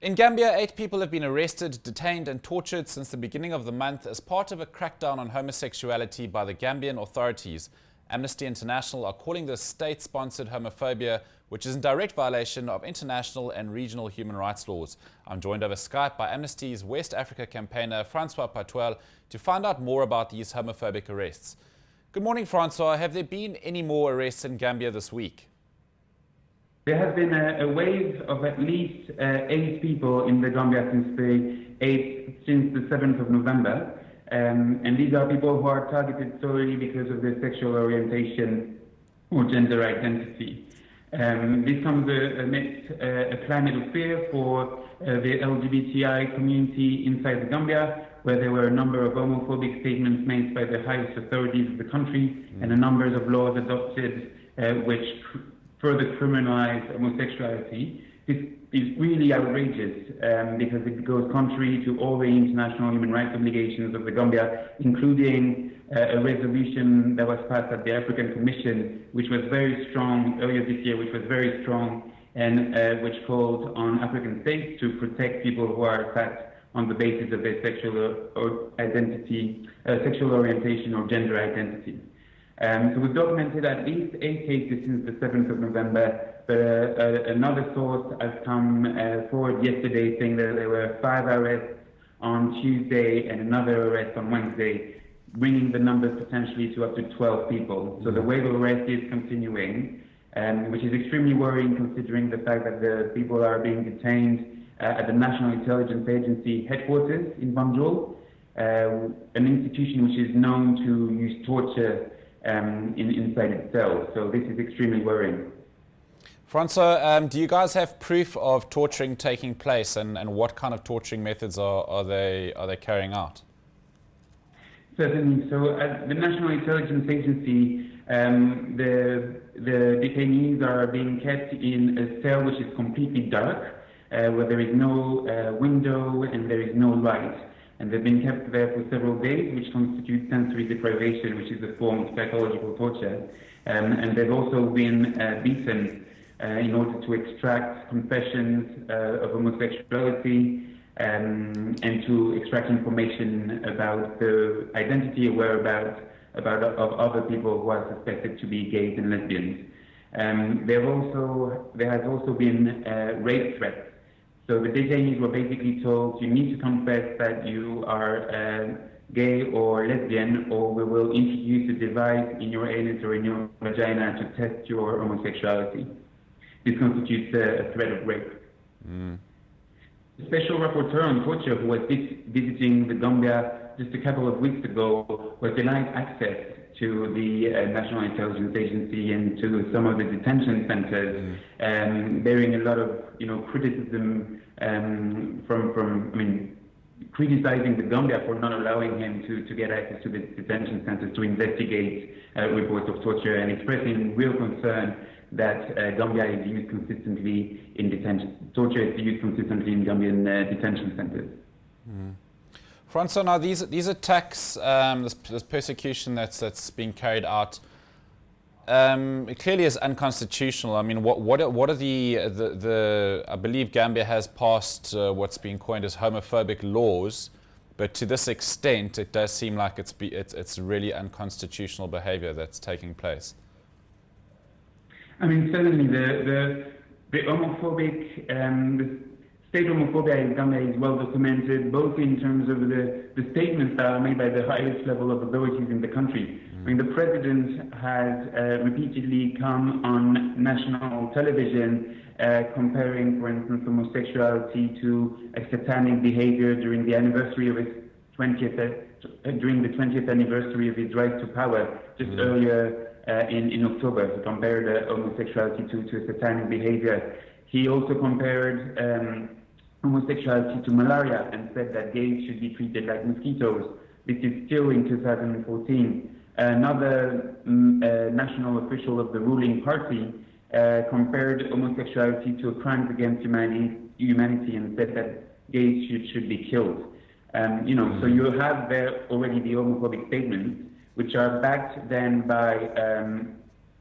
In Gambia, 8 people have been arrested, detained and tortured since the beginning of the month as part of a crackdown on homosexuality by the Gambian authorities. Amnesty International are calling this state-sponsored homophobia, which is in direct violation of international and regional human rights laws. I'm joined over Skype by Amnesty's West Africa campaigner, Francois Patoel, to find out more about these homophobic arrests. Good morning, Francois. Have there been any more arrests in Gambia this week? There has been a wave of at least 8 people in the Gambia since the 7th of November. And these are people who are targeted solely because of their sexual orientation or gender identity. This comes amidst a climate of fear for the LGBTI community inside the Gambia, where there were a number of homophobic statements made by the highest authorities of the country and a number of laws adopted which further criminalize homosexuality. This is really outrageous because it goes contrary to all the international human rights obligations of the Gambia, including a resolution that was passed at the African Commission, which was very strong earlier this year, which was very strong and which called on African states to protect people who are attacked on the basis of their sexual identity, sexual orientation or gender identity. So we've documented at least 8 cases since the 7th of November, but another source has come forward yesterday saying that there were 5 arrests on Tuesday and another arrest on Wednesday, bringing the numbers potentially to up to 12 people. So the wave of arrests is continuing, which is extremely worrying considering the fact that the people are being detained at the National Intelligence Agency headquarters in Banjul, an institution which is known to use torture inside itself. So this is extremely worrying. Francois, do you guys have proof of torturing taking place, and what kind of torturing methods are they carrying out? Certainly. So at the National Intelligence Agency, the detainees are being kept in a cell which is completely dark, where there is no window and there is no light. And they've been kept there for several days, which constitutes sensory deprivation, which is a form of psychological torture. And they've also been beaten in order to extract confessions of homosexuality and to extract information about the identity or whereabouts of other people who are suspected to be gays and lesbians. There has also been rape threats. So the detainees were basically told, you need to confess that you are gay or lesbian, or we will introduce a device in your anus or in your vagina to test your homosexuality. This constitutes a threat of rape. The Special Rapporteur on Torture, who was visiting the Gambia just a couple of weeks ago, was denied access to the National Intelligence Agency and to some of the detention centers, bearing a lot of criticism criticizing the Gambia for not allowing him to get access to the detention centers to investigate reports of torture, and expressing real concern that Gambia is used consistently in detention. Torture is used consistently in Gambian detention centers. Francois, now these attacks, this persecution that's being carried out, it clearly is unconstitutional. I mean, what are the I believe Gambia has passed what's being coined as homophobic laws, but to this extent, it does seem like it's really unconstitutional behaviour that's taking place. I mean, certainly the homophobic, the state homophobia in Gambia is well documented, both in terms of the statements that are made by the highest level of authorities in the country. I mean, the president has repeatedly come on national television comparing, for instance, homosexuality to a satanic behavior during the anniversary of his 20th anniversary of his rise to power, just earlier in October. He compared homosexuality to a satanic behavior. He also compared homosexuality to malaria and said that gays should be treated like mosquitoes. This is still in 2014. Another national official of the ruling party compared homosexuality to crimes against humanity and said that gays should be killed. So you have there already the homophobic statements, which are backed then by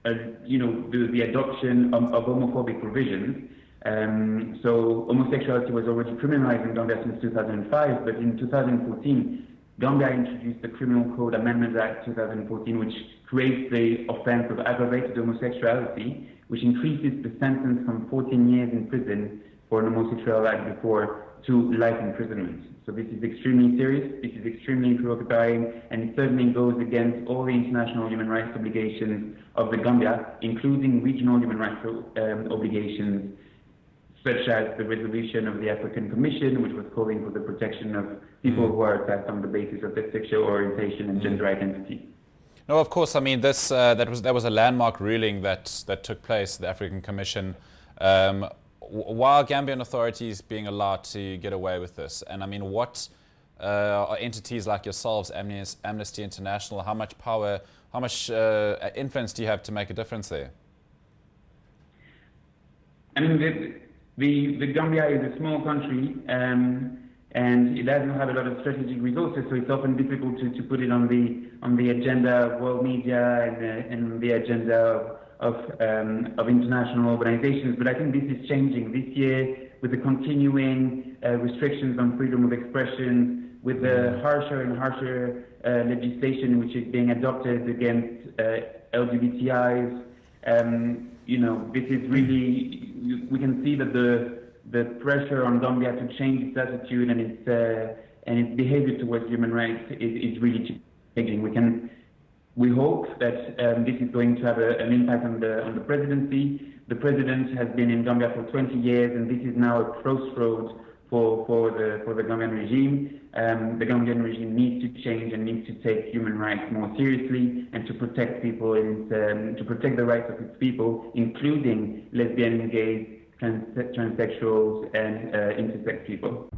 the adoption of homophobic provisions. So homosexuality was already criminalized in Gambia since 2005, but in 2014, Gambia introduced the Criminal Code Amendment Act 2014, which creates the offense of aggravated homosexuality, which increases the sentence from 14 years in prison for an homosexual act before to life imprisonment. So this is extremely serious, this is extremely preoccupying, and it certainly goes against all the international human rights obligations of the Gambia, including regional human rights obligations, such as the resolution of the African Commission, which was calling for the protection of people who are attacked on the basis of their sexual orientation and gender identity. No, of course. I mean, this that was a landmark ruling that took place, the African Commission. Why are Gambian authorities being allowed to get away with this? And I mean, what are entities like yourselves, Amnesty International, how much power, how much influence do you have to make a difference there? I mean, the Gambia is a small country, and it doesn't have a lot of strategic resources, so it's often difficult to put it on the agenda of world media and the agenda of international organizations. But I think this is changing this year with the continuing restrictions on freedom of expression, with the harsher and harsher legislation which is being adopted against LGBTIs. You know, this is really, we can see that the pressure on Gambia to change its attitude and its behavior towards human rights is really changing. We hope that this is going to have an impact on the presidency. The president has been in Gambia for 20 years, and this is now a crossroads for the Gambian regime. The Gambian regime needs to change and needs to take human rights more seriously and to protect people and to protect the rights of its people, including lesbian, gays, transsexuals, and intersex people.